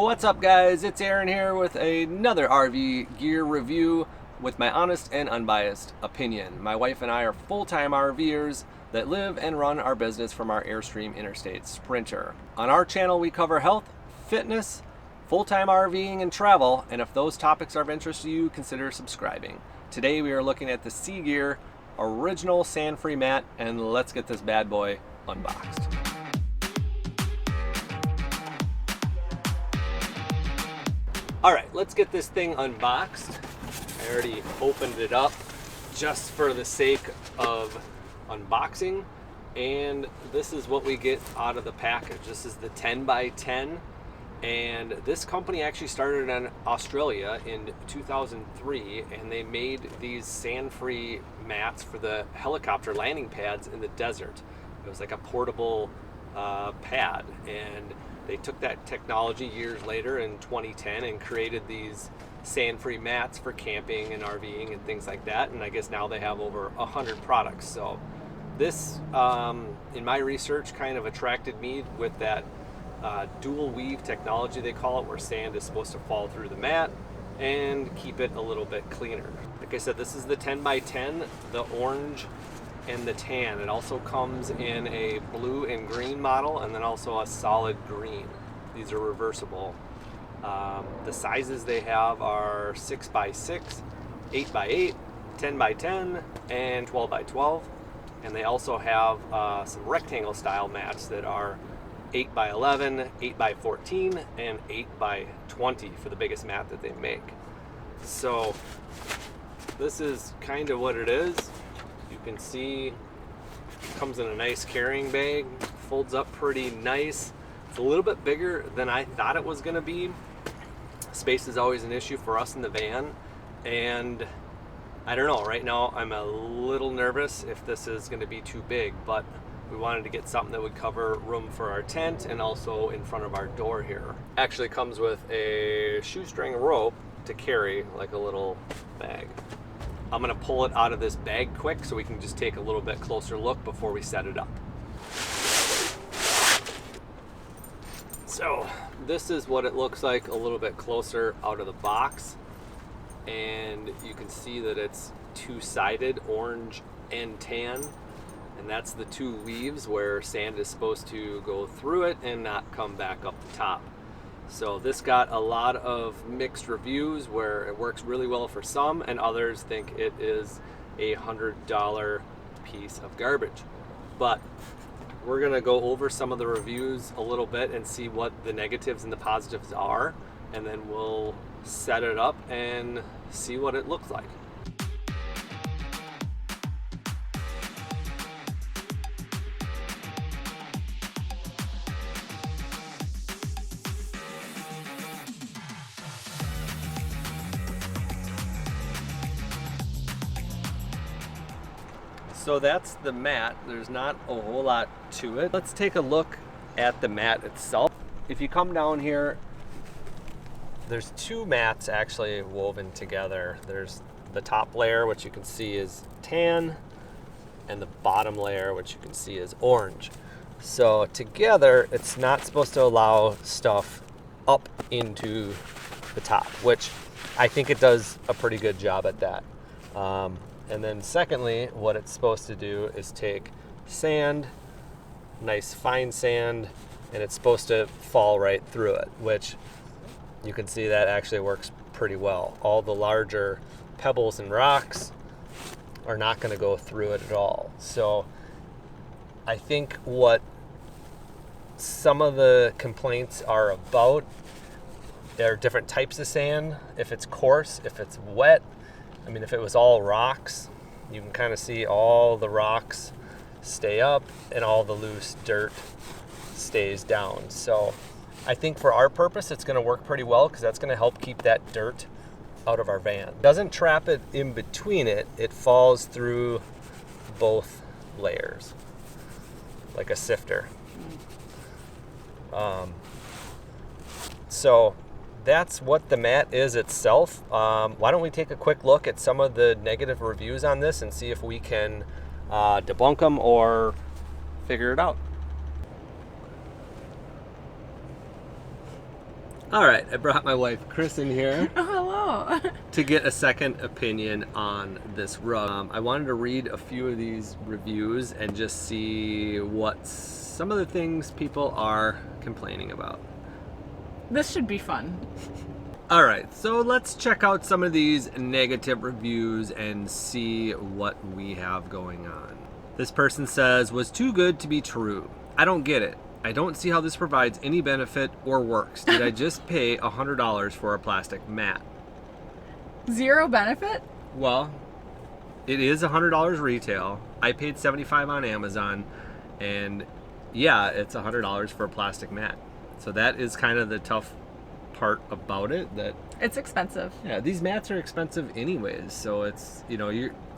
What's up, guys? It's Aaron here with another RV gear review with my honest and unbiased opinion. My wife and I are full-time RVers that live and run our business from our Airstream Interstate Sprinter. On our channel, we cover health, fitness, full-time RVing, and travel, and if those topics are of interest to you, consider subscribing. Today, we are looking at the CGear original sand-free mat, and let's get this bad boy unboxed. All right, let's get this thing unboxed. I already opened it up just for the sake of unboxing. And this is what we get out of the package. This is the 10x10. And this company actually started in Australia in 2003. And they made these sand-free mats for the helicopter landing pads in the desert. It was like a portable pad. And they took that technology years later in 2010 and created these sand-free mats for camping and RVing and things like that. And I guess now they have over 100 products. So this, in my research, kind of attracted me with that dual weave technology, they call it, where sand is supposed to fall through the mat and keep it a little bit cleaner. Like I said, this is the 10x10, the orange and the tan. It also comes in a blue and green model, and then also a solid green. These are reversible. The sizes they have are 6x6, 8x8, 10x10, and 12x12. And they also have some rectangle style mats that are 8x11, 8x14, and 8x20 for the biggest mat that they make. So this is kind of what it is. You can see it comes in a nice carrying bag, folds up pretty nice. It's a little bit bigger than I thought it was going to be. Space is always an issue for us in the van, and I don't know, right now I'm a little nervous if this is going to be too big, but we wanted to get something that would cover room for our tent and also in front of our door here. Actually comes with a shoestring rope to carry, like a little bag. I'm gonna pull it out of this bag quick so we can just take a little bit closer look before we set it up. So this is what it looks like a little bit closer out of the box. And you can see that it's two-sided, orange and tan. And that's the two weaves where sand is supposed to go through it and not come back up the top. So this got a lot of mixed reviews where it works really well for some and others think it is a $100 piece of garbage. But we're gonna go over some of the reviews a little bit and see what the negatives and the positives are, and then we'll set it up and see what it looks like. So that's the mat. There's not a whole lot to it. Let's take a look at the mat itself. If you come down here, there's two mats actually woven together. There's the top layer, which you can see is tan, and the bottom layer, which you can see is orange. So together, it's not supposed to allow stuff up into the top, which I think it does a pretty good job at that. And then secondly, what it's supposed to do is take sand, nice fine sand, and it's supposed to fall right through it, which you can see that actually works pretty well. All the larger pebbles and rocks are not going to go through it at all. So I think what some of the complaints are about, there are different types of sand. If it's coarse, if it's wet, I mean, if it was all rocks, you can kind of see all the rocks stay up and all the loose dirt stays down. So I think for our purpose, it's going to work pretty well because that's going to help keep that dirt out of our van. It doesn't trap it in between it. It falls through both layers like a sifter. So that's what the mat is itself. Why don't we take a quick look at some of the negative reviews on this and see if we can debunk them or figure it out. All right, I brought my wife Chris in here Oh, hello. to get a second opinion on this rug. I wanted to read a few of these reviews and just see what some of the things people are complaining about. This should be fun. All right, so let's check out some of these negative reviews and see what we have going on. This person says, was too good to be true. I don't get it. I don't see how this provides any benefit or works. Did I just pay $100 for a plastic mat? Zero benefit? Well, it is $100 retail. I paid $75 on Amazon, and yeah, it's $100 for a plastic mat. So that is kind of the tough part about it. That It's expensive. yeah, these mats are expensive anyways. So it's, you know,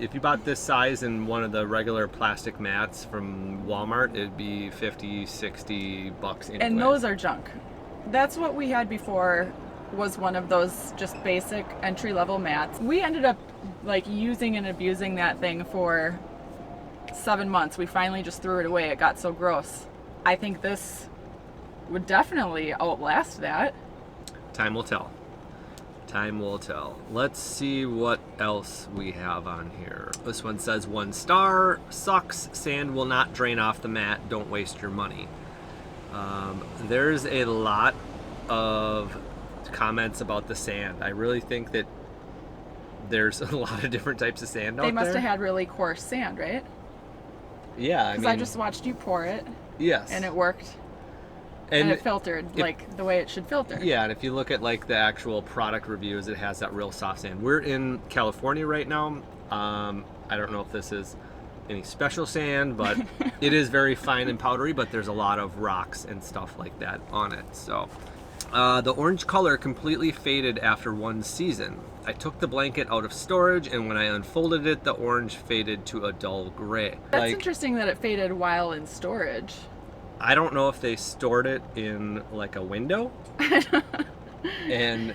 if you bought this size in one of the regular plastic mats from Walmart, it'd be $50-$60 anyway. And those are junk. That's what we had before, was one of those just basic entry-level mats. We ended up like using and abusing that thing for 7 months. We finally just threw it away. It got so gross. I think this would definitely outlast that. Time will tell. Time will tell. Let's see what else we have on here. This one says 1 star, sucks, sand will not drain off the mat, don't waste your money. There's a lot of comments about the sand. I really think that there's a lot of different types of sand out there. They must have had really coarse sand, right? Yeah, Because I just watched you pour it. Yes. And it worked. And it filtered like the way it should filter. Yeah, and if you look at like the actual product reviews, it has that real soft sand. We're in California right now. I don't know if this is any special sand, but it is very fine and powdery, but there's a lot of rocks and stuff like that on it. So the orange color completely faded after 1 season. I took the blanket out of storage, and when I unfolded it, the orange faded to a dull gray. That's interesting that it faded while in storage. I don't know if they stored it in like a window and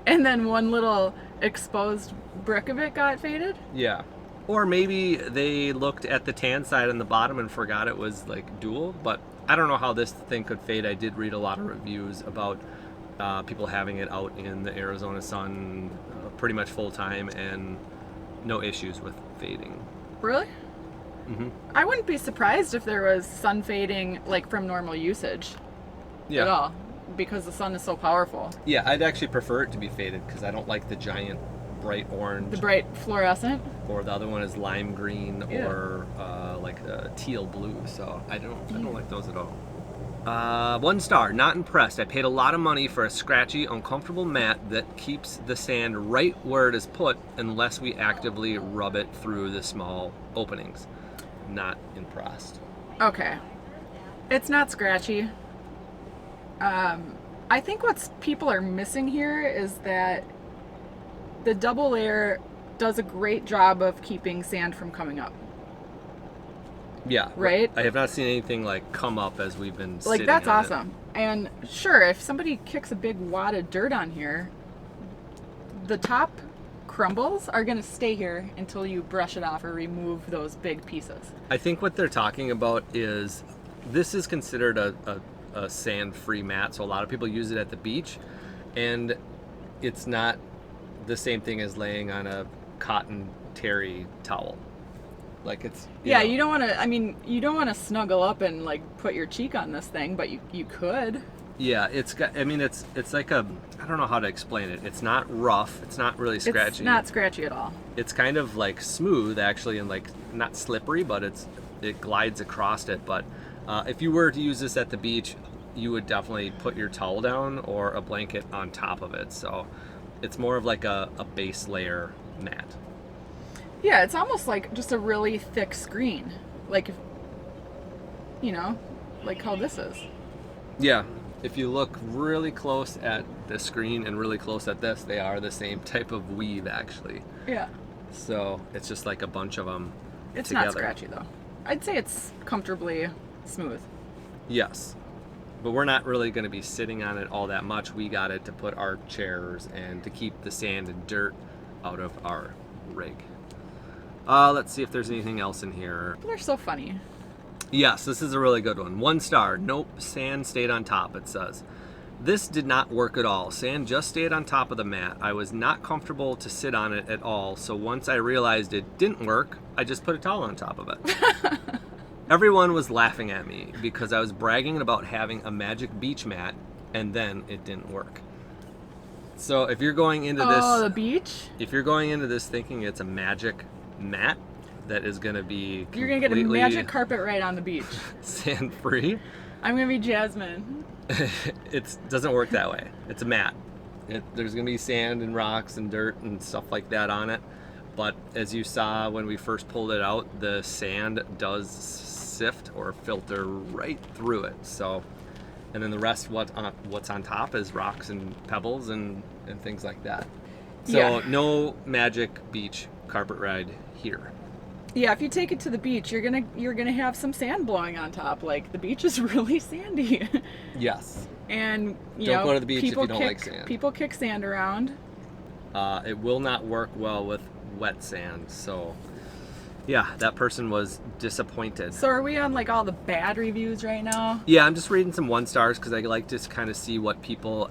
then one little exposed brick of it got faded. Yeah, or maybe they looked at the tan side on the bottom and forgot it was like dual, but I don't know how this thing could fade. I did read a lot of reviews about people having it out in the Arizona sun pretty much full time and no issues with fading. Really? Mm-hmm. I wouldn't be surprised if there was sun fading like from normal usage at all, because the sun is so powerful. Yeah, I'd actually prefer it to be faded because I don't like the giant bright orange. The bright fluorescent? Or the other one is lime green or like a teal blue, so I don't like those at all. 1 star, not impressed. I paid a lot of money for a scratchy, uncomfortable mat that keeps the sand right where it is put unless we actively rub it through the small openings. Not impressed. Okay. It's not scratchy. I think what people are missing here is that the double layer does a great job of keeping sand from coming up. Yeah. Right? I have not seen anything like come up as we've been Like, sitting that's on awesome. And sure, if somebody kicks a big wad of dirt on here, the top crumbles are going to stay here until you brush it off or remove those big pieces. I think what they're talking about is this is considered a sand-free mat, so a lot of people use it at the beach, and it's not the same thing as laying on a cotton terry towel. Like it's you don't want to. I mean, you don't want to snuggle up and like put your cheek on this thing, but you could. Yeah, it's got. I mean, it's like a. I don't know how to explain it. It's not rough. It's not really scratchy. It's not scratchy at all. It's kind of like smooth actually, and like not slippery, but it glides across it. But if you were to use this at the beach, you would definitely put your towel down or a blanket on top of it. So it's more of like a base layer mat. Yeah, it's almost like just a really thick screen, like, you know, like how this is. Yeah, if you look really close at the screen and really close at this, they are the same type of weave actually. Yeah. So it's just like a bunch of them It's together. not scratchy though. I'd say it's comfortably smooth. Yes, but we're not really going to be sitting on it all that much. We got it to put our chairs and to keep the sand and dirt out of our rig. Let's see if there's anything else in here. People are so funny. Yes, this is a really good one. 1 star. Nope, sand stayed on top, it says. This did not work at all. Sand just stayed on top of the mat. I was not comfortable to sit on it at all, so once I realized it didn't work, I just put a towel on top of it. Everyone was laughing at me because I was bragging about having a magic beach mat, and then it didn't work. So if you're going into this... Oh, the beach? If you're going into this thinking it's a magic mat that is going to be You're going to get a magic carpet ride on the beach. Sand-free. I'm going to be Jasmine. It doesn't work that way. It's a mat. There's going to be sand and rocks and dirt and stuff like that on it. But as you saw when we first pulled it out, the sand does sift or filter right through it. So, and then the rest, what's on top is rocks and pebbles and things like that. So Yeah. No magic beach carpet ride here. Yeah, if you take it to the beach, you're gonna have some sand blowing on top. Like, the beach is really sandy. Yes. And Don't go to the beach if you don't like sand. People kick sand around. It will not work well with wet sand. So yeah, that person was disappointed. So are we on like all the bad reviews right now? Yeah, I'm just reading some 1 stars because I like to kind of see what people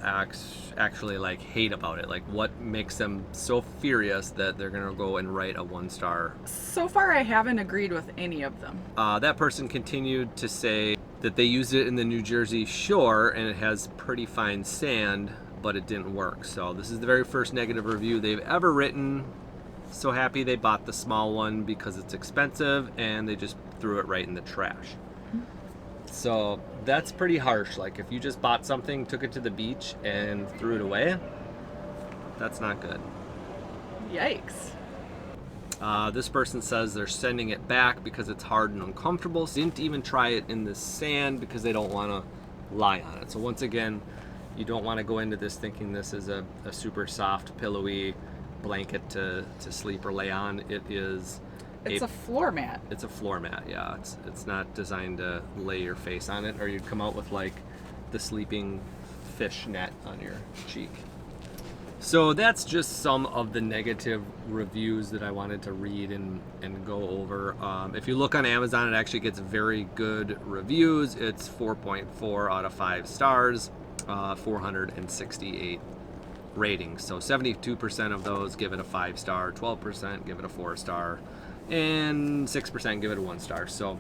actually like hate about it. Like what makes them so furious that they're gonna go and write a 1 star. So far, I haven't agreed with any of them. That person continued to say that they used it in the New Jersey shore and it has pretty fine sand, but it didn't work. So this is the very first negative review they've ever written. So happy they bought the small one because it's expensive and they just threw it right in the trash. So that's pretty harsh. Like if you just bought something, took it to the beach and threw it away, that's not good. Yikes. This person says they're sending it back because it's hard and uncomfortable. Didn't even try it in the sand because they don't want to lie on it. So once again, you don't want to go into this thinking this is a super soft, pillowy blanket to sleep or lay on. It's a floor mat. It's a floor mat, yeah. It's not designed to lay your face on it, or you'd come out with like the sleeping fish net on your cheek. So that's just some of the negative reviews that I wanted to read and go over. If you look on Amazon, it actually gets very good reviews. It's 4.4 out of 5 stars, 468 ratings. So 72% of those give it a 5 star, 12% give it a 4 star, and 6% give it a 1 star. So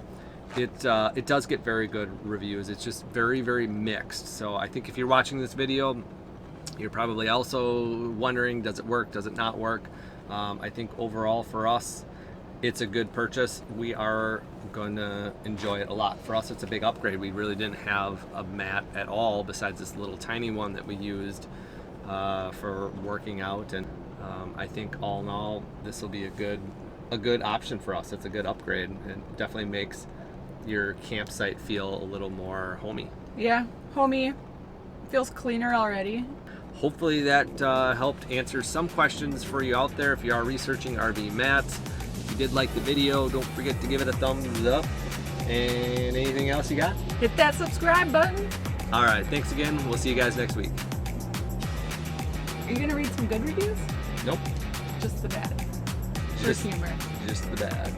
it does get very good reviews. It's just very, very mixed. So I think if you're watching this video, you're probably also wondering, does it work, does it not work? I think overall for us, it's a good purchase. We are going to enjoy it a lot. For us, it's a big upgrade. We really didn't have a mat at all besides this little tiny one that we used for working out, and I think all in all, this will be a good option for us. It's a good upgrade. It definitely makes your campsite feel a little more homey. Yeah, homey. Feels cleaner already. Hopefully that helped answer some questions for you out there if you are researching RV mats. If you did like the video, don't forget to give it a thumbs up. And anything else you got? Hit that subscribe button. All right, thanks again. We'll see you guys next week. Are you gonna read some good reviews? Nope. Just the bad. For humor. Just the bad.